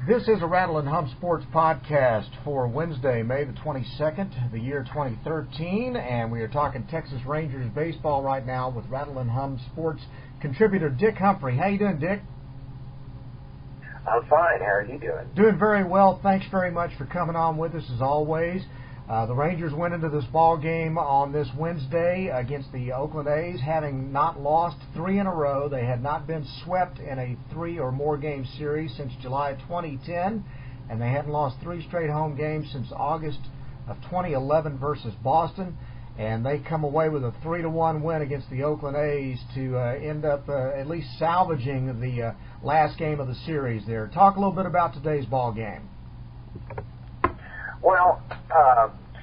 This is a Rattle and Hum Sports podcast for Wednesday, May the 22nd, the year 2013, and we are talking Texas Rangers baseball right now with Rattle and Hum Sports contributor Dic Humphrey. How you doing, Dic? I'm fine. How are you doing? Doing very well. Thanks very much for coming on with us as always. The Rangers went into this ball game on this Wednesday against the Oakland A's, having not lost 3 in a row. They had not been swept in a 3 or more game series since July 2010, and they hadn't lost 3 straight home games since August of 2011 versus Boston. And they come away with a 3-1 win against the Oakland A's to end up at least salvaging the last game of the series there. Talk a little bit about today's ball game. Well,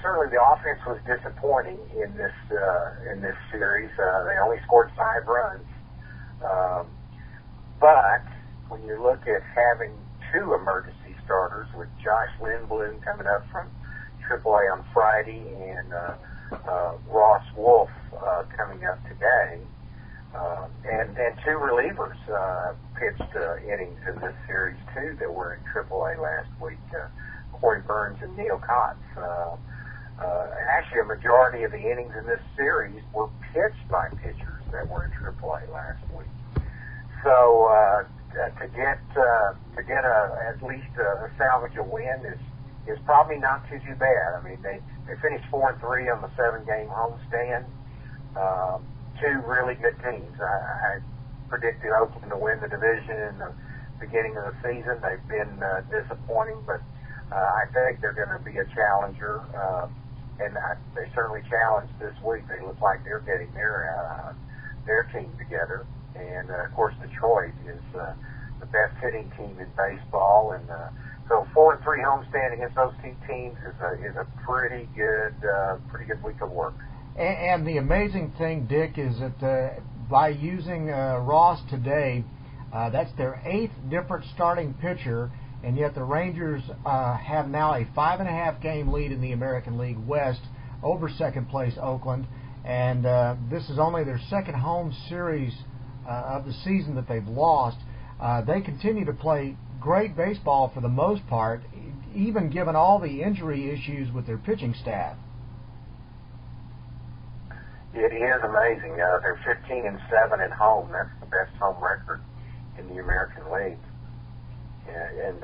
certainly the offense was disappointing in this series. They only scored 5 runs, but when you look at having 2 emergency starters with Josh Lindblom coming up from AAA on Friday and Ross Wolf coming up today, and 2 relievers pitched innings in this series too that were in AAA last week. Corey Burns and Neil Kotz. Actually, a majority of the innings in this series were pitched by pitchers that were in AAA last week. So to get at least a salvage a win is probably not too bad. I mean, they finished 4-3 on the 7-game homestand. 2 really good teams. I predicted Oakland to win the division in the beginning of the season. They've been disappointing, but I think they're going to be a challenger, and they certainly challenged this week. They look like they're getting their team together, and of course Detroit is the best hitting team in baseball, and so 4-3 homestand against those 2 teams is a pretty good week of work. And the amazing thing, Dic, is that by using Ross today, that's their 8th different starting pitcher. And yet the Rangers have now a 5.5-game lead in the American League West over second place Oakland. And this is only their 2nd home series of the season that they've lost. They continue to play great baseball for the most part, even given all the injury issues with their pitching staff. It is amazing. They're 15-7 at home. That's the best home record in the American League. And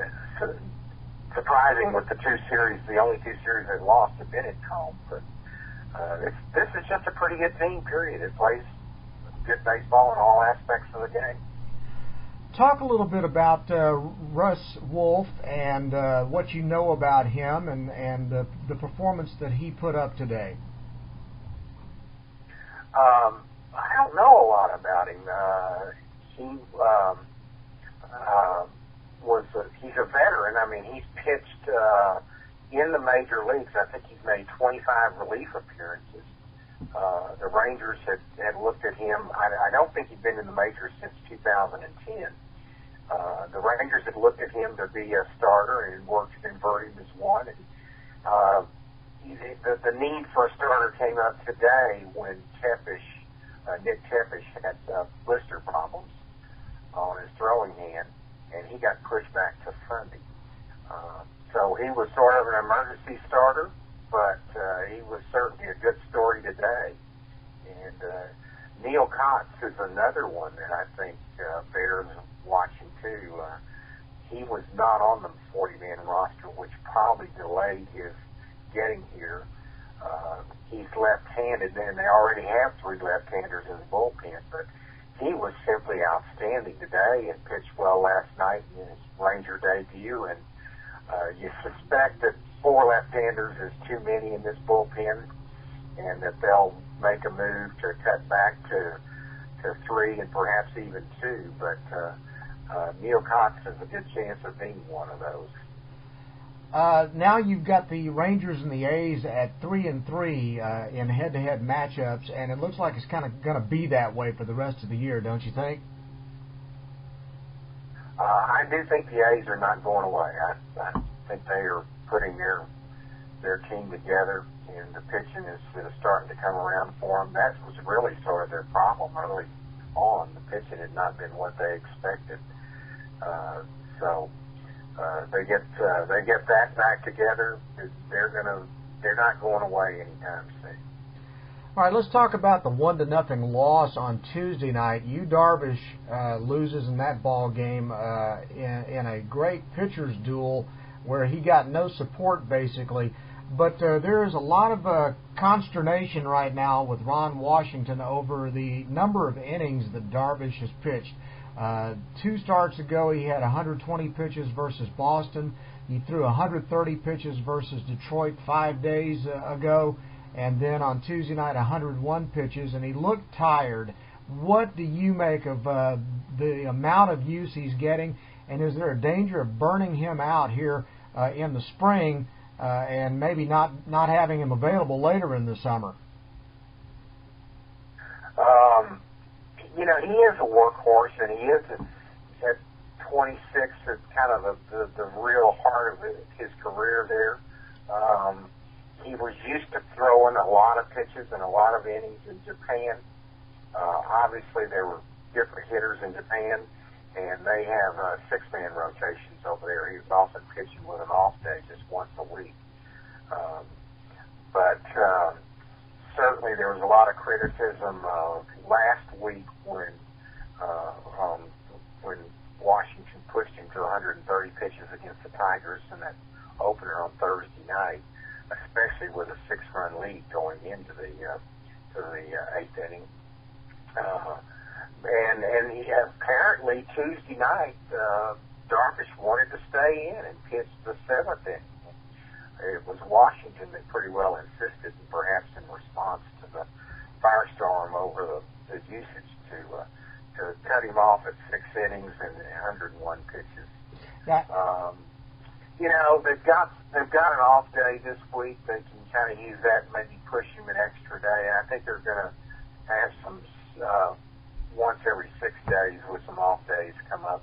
surprising with the 2 series, the only 2 series they've lost have been at home. But this is just a pretty good team, period. It plays good baseball in all aspects of the game. Talk a little bit about Russ Wolf and what you know about him and the performance that he put up today. I don't know a lot about him. He's a veteran. I mean, he's pitched in the major leagues. I think he's made 25 relief appearances. The Rangers had looked at him. I don't think he'd been in the majors since 2010. The Rangers had looked at him to be a starter and worked to convert him as one. And the need for a starter came up today when Nick Tepesh had blister problems on his throwing hand, and he got pushed back to Sunday. So he was sort of an emergency starter, but he was certainly a good story today. And Neil Kotz is another one that I think bears watching too. He was not on the 40-man roster, which probably delayed his getting here. He's left-handed, and they already have 3 left-handers in the bullpen, but he was simply outstanding today and pitched well last night in his Ranger debut. And you suspect that 4 left-handers is too many in this bullpen, and that they'll make a move to cut back to 3 and perhaps even 2. But Neil Kotz has a good chance of being one of those. Now you've got the Rangers and the A's at 3-3 in head-to-head matchups, and it looks like it's kind of going to be that way for the rest of the year, don't you think? I do think the A's are not going away. I think they are putting their team together, and the pitching is starting to come around for them. That was really sort of their problem early on. The pitching had not been what they expected. So they get that back together, they're not going away anytime soon. All right, let's talk about the 1-0 loss on Tuesday night. Darvish loses in that ball game in a great pitcher's duel where he got no support basically. But there is a lot of consternation right now with Ron Washington over the number of innings that Darvish has pitched. 2 starts ago, he had 120 pitches versus Boston. He threw 130 pitches versus Detroit 5 days ago. And then on Tuesday night, 101 pitches, and he looked tired. What do you make of the amount of use he's getting, and is there a danger of burning him out here in the spring and maybe not having him available later in the summer? He is a workhorse, and he is at 26 is kind of the real heart of his career there. He was used to throwing a lot of pitches and a lot of innings in Japan. Obviously, there were different hitters in Japan, and they have 6-man rotations over there. He was often pitching with an off day just once a week. But certainly there was a lot of criticism last week when Washington pushed him to 130 pitches against the Tigers in that opener on Thursday night, especially with a 6-run lead going into the 8th inning. And he apparently Tuesday night, Darvish wanted to stay in and pitch the 7th inning. It was Washington that pretty well insisted, perhaps in response to the firestorm over the usage, to cut him off at 6 innings and 101 pitches. Yeah. They've got an off day this week. They can kind of use that, maybe push him an extra day. I think they're going to have some once every 6 days with some off days come up.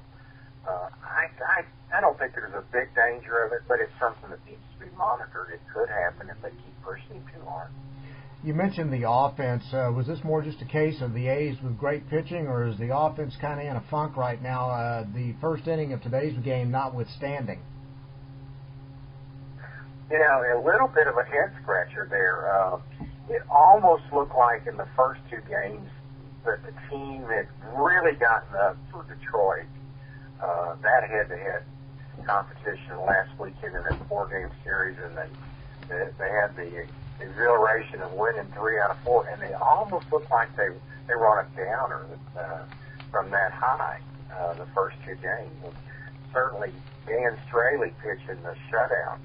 I don't think there's a big danger of it, but it's something that needs to be monitored. It could happen if they keep pushing him too hard. You mentioned the offense. Was this more just a case of the A's with great pitching, or is the offense kind of in a funk right now, the first inning of today's game notwithstanding? A little bit of a head-scratcher there. It almost looked like in the first 2 games that the team had really gotten up for Detroit. That head-to-head competition last weekend in that 4-game series, and they had the exhilaration of winning 3 out of 4, and they almost looked like they were on a downer from that high the first 2 games. And certainly Dan Straley pitching the shutout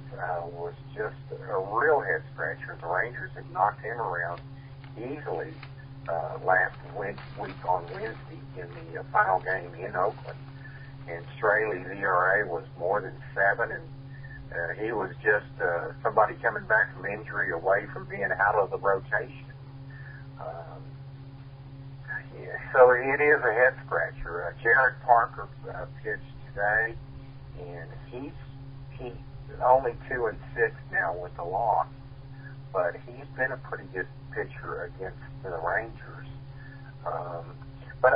was just a real head-scratcher. The Rangers had knocked him around easily last week on Wednesday in the final game in Oakland. And Straley's ERA was more than 7, and he was just somebody coming back from injury away from being out of the rotation. So it is a head-scratcher. Jared Parker pitched today, and he's only 2-6 now with the loss, but he's been a pretty good pitcher against the Rangers. But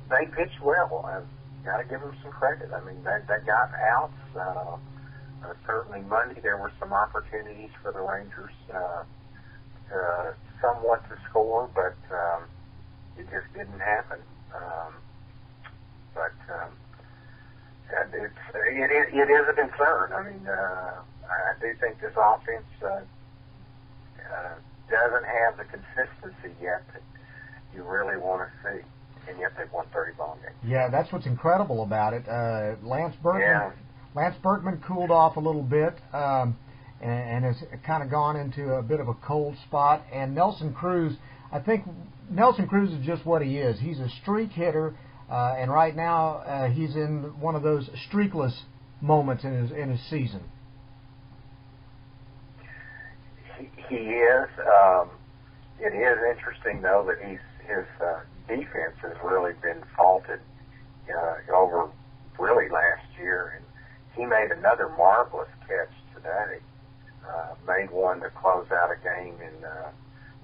they pitched well. I've got to give them some credit. I mean, they got outs. Certainly Monday there were some opportunities for the Rangers somewhat to score, but it just didn't happen. It is a concern. I mean, I do think this offense doesn't have the consistency yet that you really want to see, and yet they've won 30 ball games. Yeah, that's what's incredible about it. Lance Berkman cooled off a little bit and has kind of gone into a bit of a cold spot. And Nelson Cruz, I think Nelson Cruz is just what he is. He's a streak hitter, and right now he's in one of those streakless moments in his season. He is. It is interesting, though, that his defense has really been faulted over really last year, and he made another marvelous catch today. Made one to close out a game, and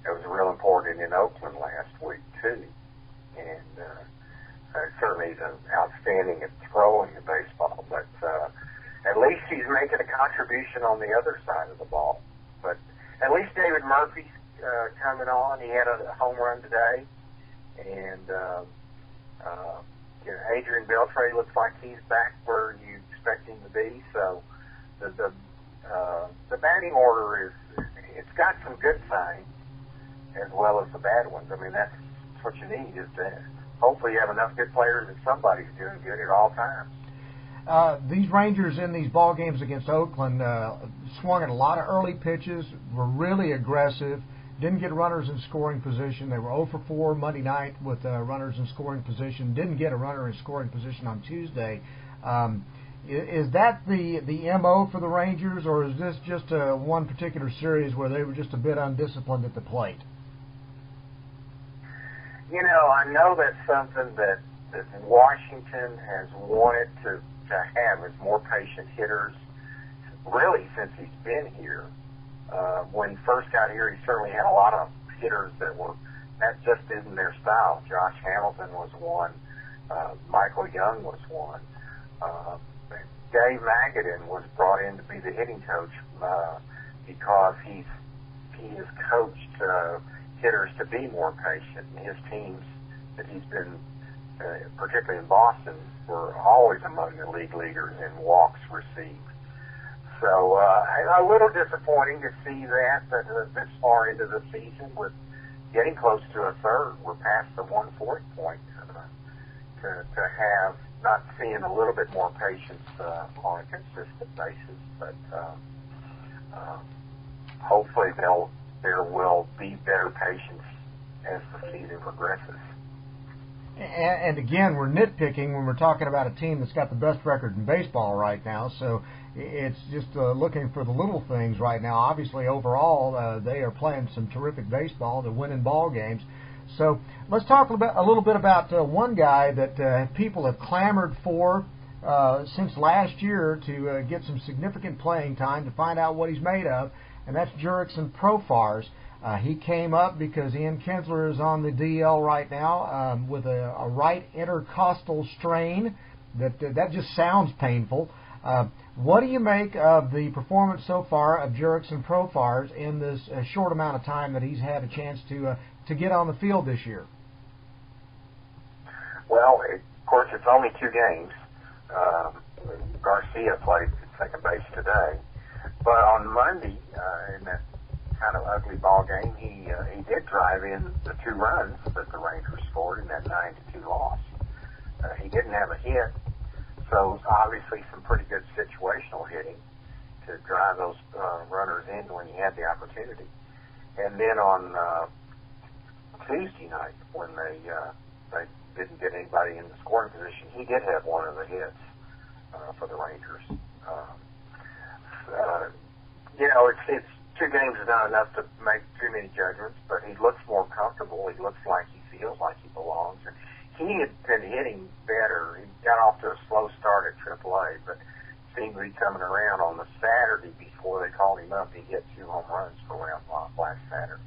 it was real important in Oakland last week too. And certainly he's outstanding at throwing the baseball, but production on the other side of the ball. But at least David Murphy's coming on. He had a home run today. And Adrian Beltre looks like he's back where you expect him to be. So the batting order it's got some good signs as well as the bad ones. I mean, that's what you need is to hopefully you have enough good players that somebody's doing good at all times. These Rangers in these ball games against Oakland swung at a lot of early pitches, were really aggressive, didn't get runners in scoring position. They were 0 for 4 Monday night with runners in scoring position, didn't get a runner in scoring position on Tuesday. Is that the MO for the Rangers, or is this just one particular series where they were just a bit undisciplined at the plate? You know, I know that's something that Washington has wanted to have is more patient hitters, really, since he's been here. When he first got here, he certainly had a lot of hitters that just isn't their style. Josh Hamilton was one. Michael Young was one. Dave Magadan was brought in to be the hitting coach because he has coached hitters to be more patient. His teams that he's been, particularly in Boston, were always among the league leaders in walks received. So a little disappointing to see that this far into the season with getting close to a third. We're past the 1/4 point to have not seeing a little bit more patience on a consistent basis. But hopefully there will be better patience as the season progresses. And again, we're nitpicking when we're talking about a team that's got the best record in baseball right now. So it's just looking for the little things right now. Obviously, overall, they are playing some terrific baseball. They're winning ball games. So let's talk a little bit about one guy that people have clamored for since last year to get some significant playing time to find out what he's made of, and that's Jurickson Profars. He came up because Ian Kinsler is on the DL right now with a right intercostal strain. That just sounds painful. What do you make of the performance so far of Jurickson Profars in this short amount of time that he's had a chance to get on the field this year? Well, of course, it's only 2 games. Garcia played second base today. But on Monday, in that kind of ugly ball game, he did drive in the 2 runs that the Rangers scored in that 9-2 loss. He didn't have a hit, so obviously some pretty good situational hitting to drive those runners in when he had the opportunity. And then on Tuesday night, when they didn't get anybody in the scoring position, he did have one of the hits for the Rangers. You know, it's 2 games is not enough to make too many judgments, but he looks more comfortable. He looks like he feels like he belongs. And he had been hitting better. He got off to a slow start at AAA, but seemed to be coming around on the Saturday before they called him up. He hit 2 home runs for Round last Saturday.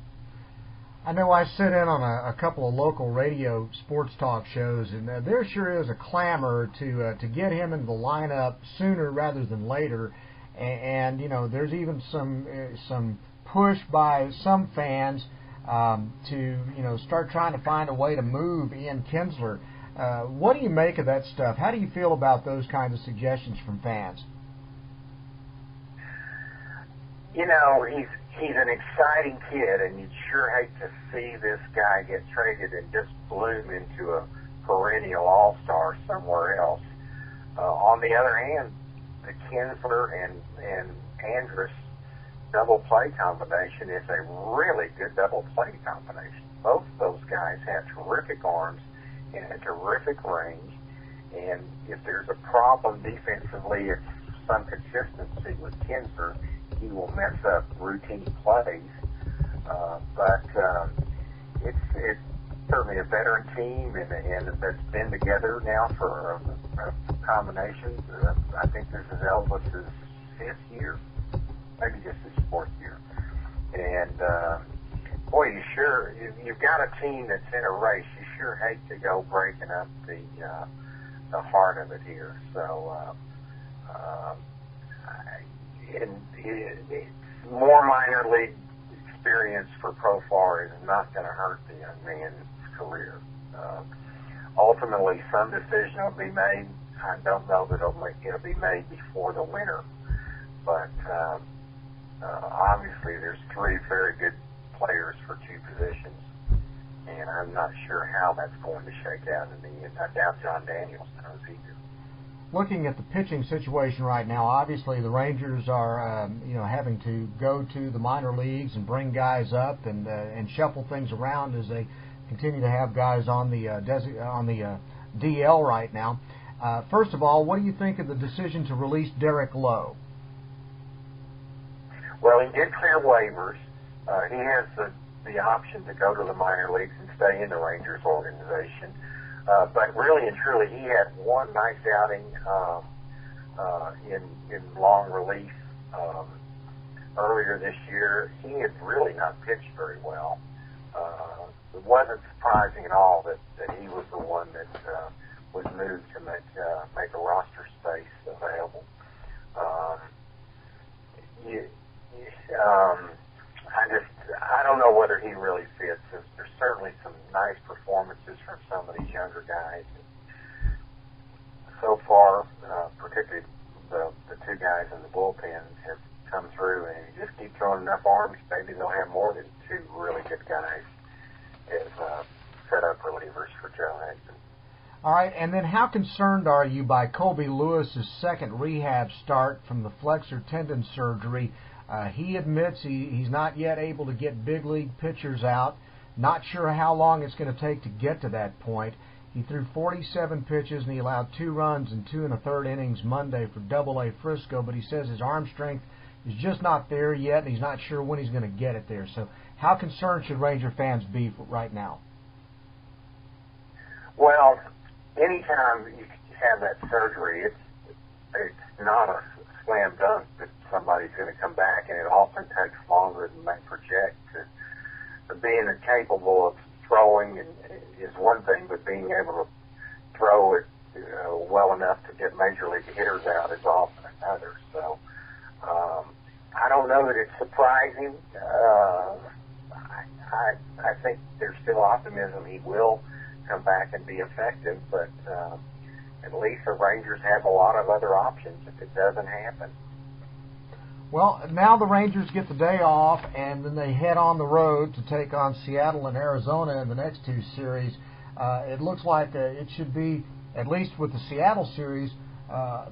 I know I sit in on a couple of local radio sports talk shows, and there sure is a clamor to get him into the lineup sooner rather than later. And you know, there's even some push by some fans to start trying to find a way to move Ian Kinsler. What do you make of that stuff? How do you feel about those kinds of suggestions from fans? You know, he's an exciting kid, and you'd sure hate to see this guy get traded and just bloom into a perennial all-star somewhere else. On the other hand, the Kinsler and Andrus double play combination is a really good double play combination. Both of those guys have terrific arms and a terrific range, and if there's a problem defensively, it's some consistency with Kinsler. He will mess up routine plays, but it's certainly a veteran team, and that's been together now for a combination. I think this is Elvis's 5th year, maybe just his 4th year. And boy, you've got a team that's in a race. You sure hate to go breaking up the heart of it here. So more minor league experience for Profar is not going to hurt the young man's career. Ultimately, some decision will be made. I don't know that it'll be made before the winter, but obviously there's three very good players for two positions, and I'm not sure how that's going to shake out in the end. I doubt John Daniels knows either. Looking at the pitching situation right now, obviously the Rangers are having to go to the minor leagues and bring guys up and shuffle things around as they continue to have guys on the DL right now. First of all, what do you think of the decision to release Derek Lowe? Well, he did clear waivers. He has the option to go to the minor leagues and stay in the Rangers organization. But really and truly, he had one nice outing in long relief earlier this year. He had really not pitched very well. It wasn't surprising at all that he was the one that was moved to make a roster space available. I don't know whether he really fits. There's certainly some nice performances from some of these younger guys. So far, particularly the two guys in the bullpen have come through, and you just keep throwing enough arms, maybe they'll have more than two really good guys as set up relievers for Joe Hudson. All right, and then how concerned are you by Colby Lewis's second rehab start from the flexor tendon surgery? He admits he's not yet able to get big league pitchers out. Not sure how long it's going to take to get to that point. He threw 47 pitches and he allowed 2 runs in 2 1/3 innings Monday for Double-A Frisco, but he says his arm strength is just not there yet, and he's not sure when he's going to get it there. So how concerned should Ranger fans be right now? Well, anytime you have that surgery, it's not a slam dunk that somebody's going to come back, and it often takes longer than they project. Being capable of throwing is one thing, but being able to throw it well enough to get major league hitters out is often another. So I don't know that it's surprising. I think there's still optimism he will come back and be effective, but at least the Rangers have a lot of other options if it doesn't happen. Well, now the Rangers get the day off, and then they head on the road to take on Seattle and Arizona in the next 2 series. It looks like it should be, at least with the Seattle series,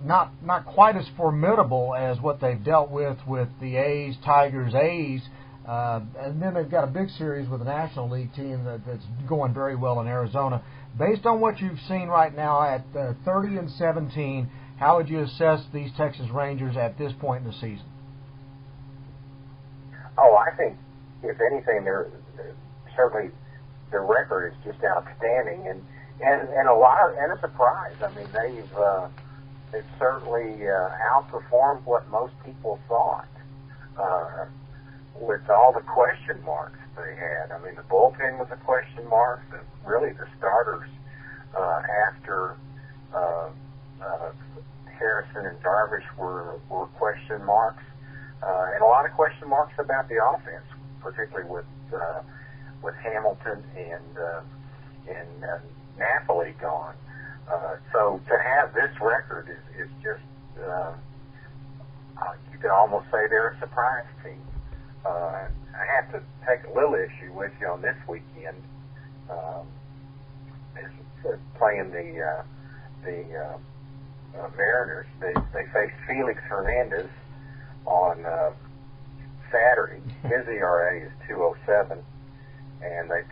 not quite as formidable as what they've dealt with the A's, Tigers, A's. And then they've got a big series with the National League team that's going very well in Arizona. Based on what you've seen right now at 30-17, how would you assess these Texas Rangers at this point in the season? Oh, I think if anything, they're certainly their record is just outstanding, and a surprise. I mean, they've certainly outperformed what most people thought with all the question marks they had. I mean, the bullpen was a question mark. Really, the starters after Harrison and Darvish were question marks. And a lot of question marks about the offense, particularly with Hamilton and Napoli gone. So to have this record is just you could almost say they're a surprise team. I have to take a little issue with you on this weekend. Playing the Mariners, they faced Felix Hernandez on Saturday. His ERA is 2.07, and they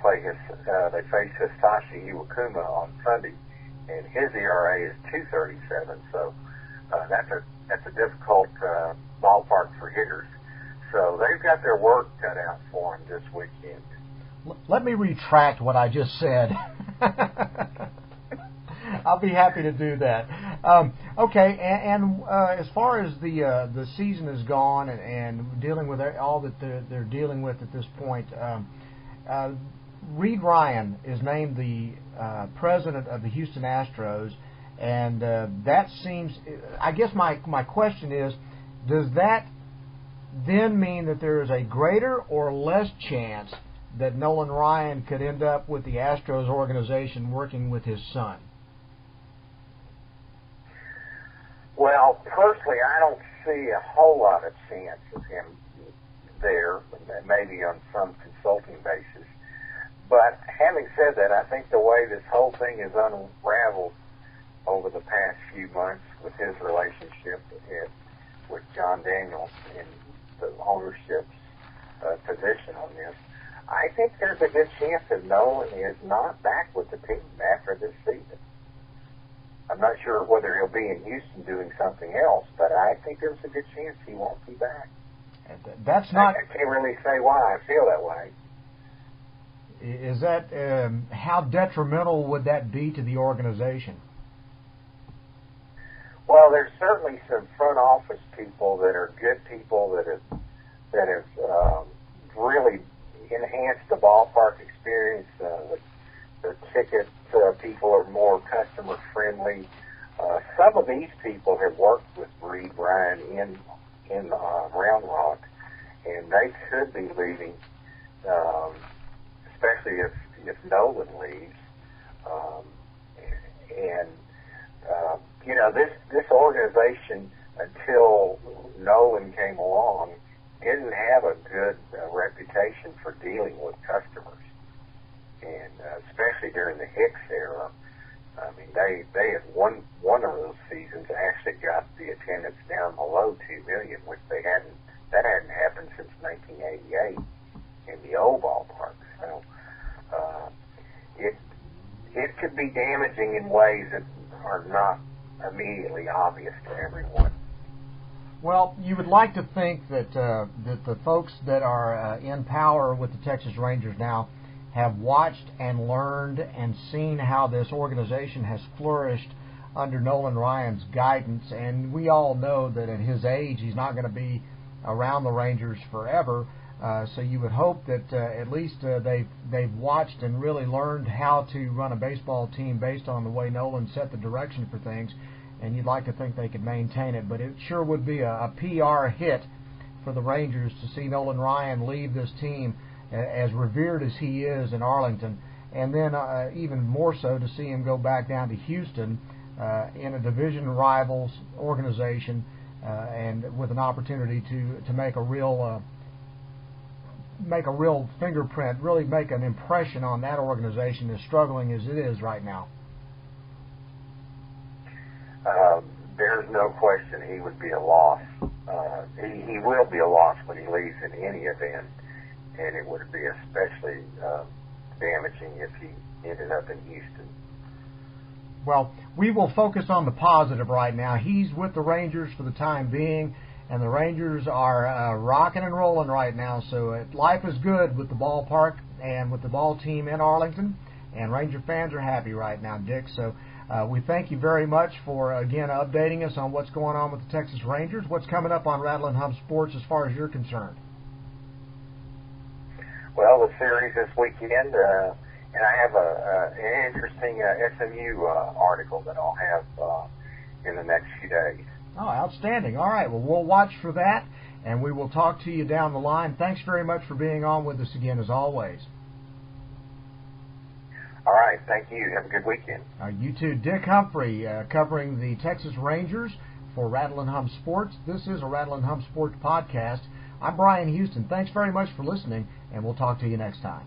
face Hisashi Iwakuma on Sunday, and his ERA is 2.37. So that's a difficult ballpark for hitters. So they've got their work cut out for them this weekend. Let me retract what I just said. I'll be happy to do that. Okay, and as far as the season has gone and dealing with all that they're dealing with at this point, Reed Ryan is named the president of the Houston Astros, and that seems. I guess my question is, does that then mean that there is a greater or less chance that Nolan Ryan could end up with the Astros organization working with his son? Well, personally, I don't see a whole lot of chance of him there, maybe on some consulting basis. But having said that, I think the way this whole thing has unraveled over the past few months with his relationship with John Daniels and the ownership's position on this, I think there's a good chance that Nolan is not back with the team after this season. I'm not sure whether he'll be in Houston doing something else, but I think there's a good chance he won't be back. That's not. I can't really say why I feel that way. Is that how detrimental would that be to the organization? Well, there's certainly some front office people that are good people that have really enhanced the ballpark experience. The ticket people are more customer friendly. Some of these people have worked with Bryan in Round Rock, and they could be leaving, especially if Nolan leaves. This organization, until Nolan came along, didn't have a good reputation for dealing with customers, and especially during the Hicks era. I mean, they had one of those seasons actually got the attendance down below 2 million, which that hadn't happened since 1988 in the old ballpark. So it could be damaging in ways that are not immediately obvious to everyone. Well, you would like to think that the folks that are in power with the Texas Rangers now have watched and learned and seen how this organization has flourished under Nolan Ryan's guidance, and we all know that at his age he's not going to be around the Rangers forever. So you would hope that at least they've watched and really learned how to run a baseball team based on the way Nolan set the direction for things, and you'd like to think they could maintain it. But it sure would be a PR hit for the Rangers to see Nolan Ryan leave this team, as revered as he is in Arlington, and then even more so to see him go back down to Houston in a division rivals organization, and with an opportunity to make a real fingerprint, really make an impression on that organization as struggling as it is right now. There's no question he would be a loss. He will be a loss when he leaves in any event, and it would be especially damaging if he ended up in Houston. Well, we will focus on the positive right now. He's with the Rangers for the time being, and the Rangers are rocking and rolling right now. So life is good with the ballpark and with the ball team in Arlington, and Ranger fans are happy right now, Dick. So we thank you very much for, again, updating us on what's going on with the Texas Rangers. What's coming up on Rattle and Hum Sports as far as you're concerned? Well, the series this weekend, and I have an interesting SMU article that I'll have in the next few days. Oh, outstanding. All right, well, we'll watch for that, and we will talk to you down the line. Thanks very much for being on with us again, as always. All right, thank you. Have a good weekend. You too. Dic Humphrey covering the Texas Rangers for Rattle and Hum Sports. This is a Rattle and Hum Sports podcast. I'm Bryan Houston. Thanks very much for listening, and we'll talk to you next time.